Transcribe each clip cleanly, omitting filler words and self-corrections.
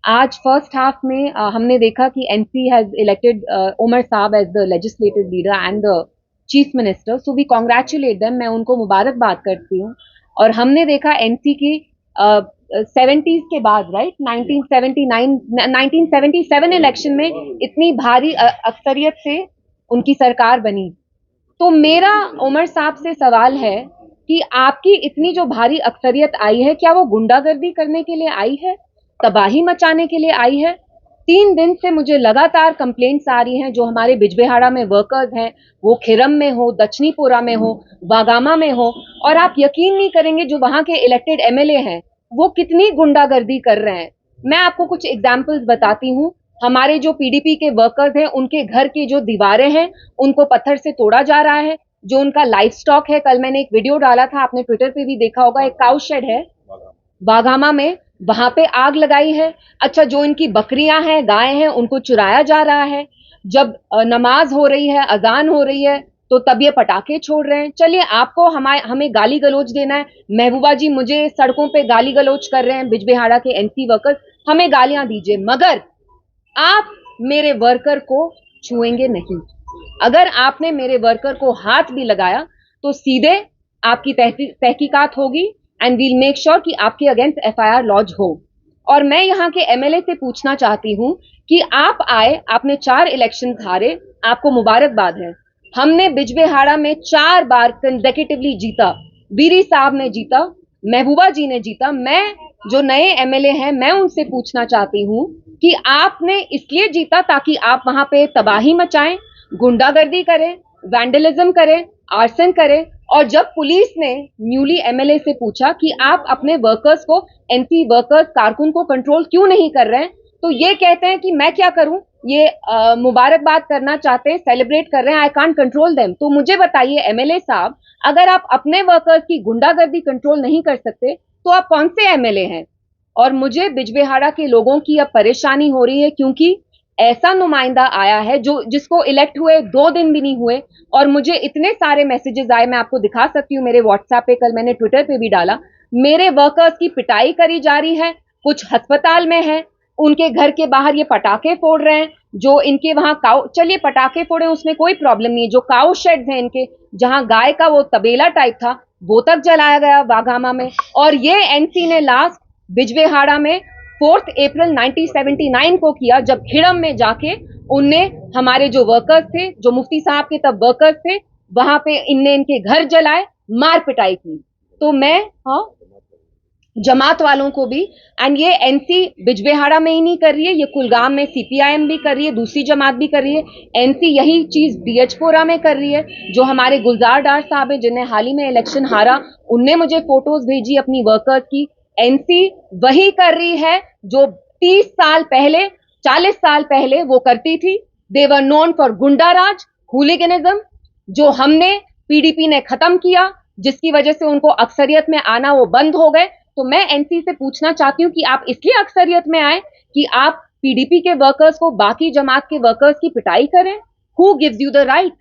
आज first half में हमने देखा कि NC has elected Omar sahab as the legislative leader and the chief minister, so we congratulate them, मैं उनको मुबारकबाद करती हूँ। और हमने देखा एनसी की 70s के बाद, राइट, 1979 1977 इलेक्शन में इतनी भारी अक्सरियत से उनकी सरकार बनी। तो मेरा उमर साहब से सवाल है कि आपकी इतनी जो भारी अक्सरियत आई है, क्या वो गुंडागर्दी करने के लिए आई है, तबाही मचाने के लिए आई है? 3 दिन से मुझे लगातार कंप्लेंट्स आ रही हैं, जो हमारे बिजबेहाड़ा में वर्कर्स हैं, वो खिरम में हो, दक्षिणीपुरा में हो, बागामा में हो, और आप यकीन नहीं करेंगे जो वहां के इलेक्टेड एमएलए हैं वो कितनी गुंडागर्दी कर रहे हैं। मैं आपको कुछ एग्जाम्पल्स बताती हूँ। हमारे जो पीडीपी के वर्कर्स हैं, उनके घर की जो दीवारें हैं उनको पत्थर से तोड़ा जा रहा है। जो उनका लाइफ स्टॉक है, कल मैंने एक वीडियो डाला था, आपने ट्विटर पे भी देखा होगा, एक काउ शेड है बाघामा में, वहां पे आग लगाई है। अच्छा, जो इनकी बकरियां हैं, गाय हैं, उनको चुराया जा रहा है। जब नमाज हो रही है, अजान हो रही है, तो तब ये पटाखे छोड़ रहे हैं। चलिए, आपको हमें गाली गलौज देना है, महबूबा जी मुझे सड़कों पे गाली गलौज कर रहे हैं बिजबेहाड़ा के एनसी वर्कर्स, हमें गालियां दीजिए, मगर आप मेरे वर्कर को छुएंगे नहीं। अगर आपने मेरे वर्कर को हाथ भी लगाया तो सीधे आपकी तहकीकात होगी एंड वील मेक श्योर कि आपके अगेंस्ट एफआईआर लॉन्च हो। और मैं यहाँ के एमएलए से पूछना चाहती हूँ कि आप आए, आपने 4 इलेक्शन हारे, आपको मुबारकबाद है। हमने बिजबेहाड़ा में 4 बार कंसेक्यूटिवली जीता। बीरी साहब ने जीता, महबूबा जी ने जीता। मैं जो नए एमएलए हैं, मैं उनसे पूछना चाहती हूँ कि आपने इसलिए जीता ताकि आप वहां पे तबाही मचाएं, गुंडागर्दी करें, वैंडलिज्म करें, आर्सन करें। और जब पुलिस ने न्यूली एमएलए से पूछा कि आप अपने वर्कर्स को, एनसी वर्कर्स कारकुन को कंट्रोल क्यों नहीं कर रहे हैं, तो ये कहते हैं कि मैं क्या करूं, ये मुबारकबाद करना चाहते हैं, सेलिब्रेट कर रहे हैं, आई कांट कंट्रोल देम। तो मुझे बताइए एमएलए साहब, अगर आप अपने वर्कर्स की गुंडागर्दी कंट्रोल नहीं कर सकते तो आप कौन से एमएलए हैं? और मुझे बिजबेहाड़ा के लोगों की अब परेशानी हो रही है, क्योंकि ऐसा नुमाइंदा आया है जो जिसको इलेक्ट हुए 2 दिन भी नहीं हुए, और मुझे इतने सारे मैसेजेस आए, मैं आपको दिखा सकती हूँ मेरे व्हाट्सएप पे, कल मैंने ट्विटर पे भी डाला। मेरे वर्कर्स की पिटाई करी जा रही है, कुछ अस्पताल में है, उनके घर के बाहर ये पटाखे फोड़ रहे हैं। जो इनके वहां काउ, चलिए पटाखे फोड़े उसमें कोई प्रॉब्लम नहीं है, जो काउ शेड्स हैं इनके, जहां गाय का वो तबेला टाइप था, वो तक जलाया गया बाघामा में। और ये एनसी ने लास्ट बिजबेहाड़ा में 4 अप्रैल 1979 को किया, जब खिड़म में जाके उनने हमारे जो वर्कर्स थे, जो मुफ्ती साहब के तब वर्कर्स थे, वहां पे इनने इनके घर जलाए, मार पिटाई की। तो मैं, हाँ, जमात वालों को भी, एंड ये एनसी बिजबेहाड़ा में ही नहीं कर रही है, ये कुलगाम में सीपीआईएम भी कर रही है, दूसरी जमात भी कर रही है। एनसी यही चीज डीएचपुरा में कर रही है। जो हमारे गुलजार डार साहब है, जिन्हें हाल ही में इलेक्शन हारा, उनने मुझे फोटोज भेजी अपनी वर्कर्स की। एनसी वही कर रही है जो 30 साल पहले, 40 साल पहले वो करती थी। दे वर नोन फॉर गुंडाराज, हुलिगनिज्म, जो हमने, पीडीपी ने खत्म किया, जिसकी वजह से उनको अक्सरियत में आना वो बंद हो गए। तो मैं एनसी से पूछना चाहती हूँ कि आप इसलिए अक्सरियत में आए कि आप पीडीपी के वर्कर्स को बाकी जमात के वर्कर्स की पिटाई करें? Who gives you the right?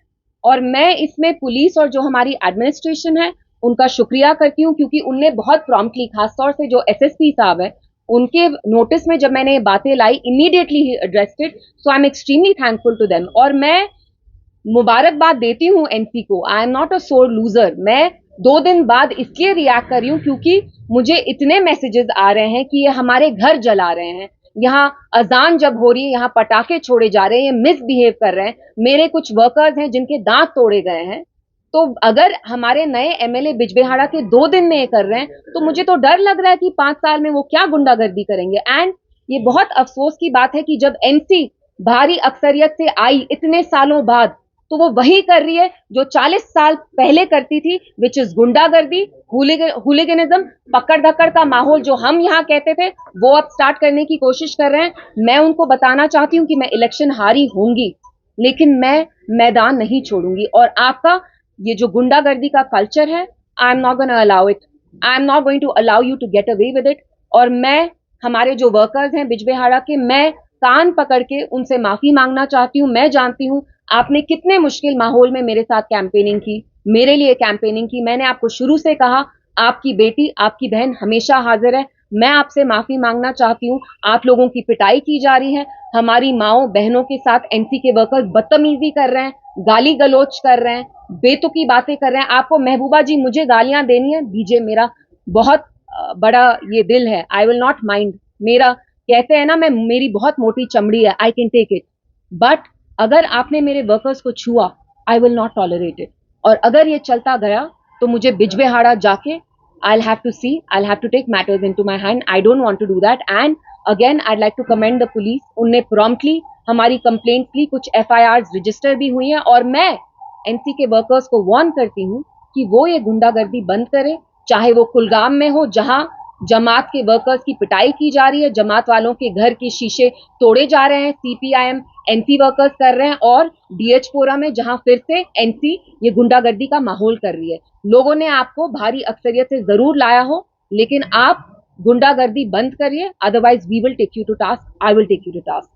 और मैं इसमें पुलिस और जो हमारी एडमिनिस्ट्रेशन है उनका शुक्रिया करती हूँ, क्योंकि उनने बहुत प्रॉम्प्टली, खासतौर से जो एसएसपी साहब है, उनके नोटिस में जब मैंने ये बातें लाई, इमीडिएटली ही addressed it, so I am extremely thankful to them. और मैं मुबारकबाद देती हूँ एनसी को, आई एम नॉट अ सोर लूजर। मैं 2 दिन बाद इसलिए रिएक्ट कर रही हूँ क्योंकि मुझे इतने मैसेजेस आ रहे हैं कि ये हमारे घर जला रहे हैं, यहाँ अजान जब हो रही है यहाँ पटाखे छोड़े जा रहे हैं, ये मिसबिहेव कर रहे हैं। मेरे कुछ वर्कर्स हैं जिनके दांत तोड़े गए हैं। तो अगर हमारे नए एमएलए बिजबेहाड़ा के 2 दिन में ये कर रहे हैं, तो मुझे तो डर लग रहा है कि 5 साल में वो क्या गुंडागर्दी करेंगे। एंड ये बहुत अफसोस की बात है कि जब एनसी भारी अक्सरियत से आई इतने सालों बाद, तो वो वही कर रही है जो 40 साल पहले करती थी, विच इज गुंडागर्दी, हुलिगनिज्म, पकड़ धक्कड़ का माहौल जो हम यहाँ कहते थे, वो अब स्टार्ट करने की कोशिश कर रहे हैं। मैं उनको बताना चाहती हूँ कि मैं इलेक्शन हारी होंगी, लेकिन मैं मैदान नहीं छोड़ूंगी। और आपका ये जो गुंडागर्दी का कल्चर है, I am not going to allow it, I am not going to allow you to get away with it. और मैं हमारे जो वर्कर्स हैं बिजबेहाड़ा के, मैं कान पकड़ के उनसे माफी मांगना चाहती हूँ। मैं जानती हूँ आपने कितने मुश्किल माहौल में मेरे साथ कैंपेनिंग की, मेरे लिए कैंपेनिंग की। मैंने आपको शुरू से कहा, आपकी बेटी, आपकी बहन हमेशा हाजिर है। मैं आपसे माफी मांगना चाहती हूँ। आप लोगों की पिटाई की जा रही है, हमारी माओ बहनों के साथ एनसी के वर्कर्स बदतमीजी कर रहे हैं, गाली गलौज कर रहे हैं, बेतुकी बातें कर रहे हैं। आपको महबूबा जी मुझे गालियां देनी है, दीजिए, मेरा बहुत बड़ा ये दिल है, आई विल नॉट माइंड। मेरा कहते हैं ना, मैं मेरी बहुत मोटी चमड़ी है, I can take it. But अगर आपने मेरे वर्कर्स को छुआ, I will not tolerate it. और अगर ये चलता गया तो मुझे बिजबेहाड़ा जाके I'll have to see, I'll have to take matters into my hand. I don't want to do that. And again, I'd like to commend the police. उनने promptly हमारी complaints ली, कुछ FIRs register भी हुई हैं, और मैं NC के workers को warn करती हूँ कि वो ये गुंडागर्दी बंद करें, चाहे वो कुलगाम में हो जहां जमात के वर्कर्स की पिटाई की जा रही है, जमात वालों के घर के शीशे तोड़े जा रहे हैं, सीपीआईएम एनसी वर्कर्स कर रहे हैं, और डीएचपोरा में जहां फिर से एनसी ये गुंडागर्दी का माहौल कर रही है। लोगों ने आपको भारी अक्सरियत से जरूर लाया हो, लेकिन आप गुंडागर्दी बंद करिए, otherwise we will take you to task, I will take you to task.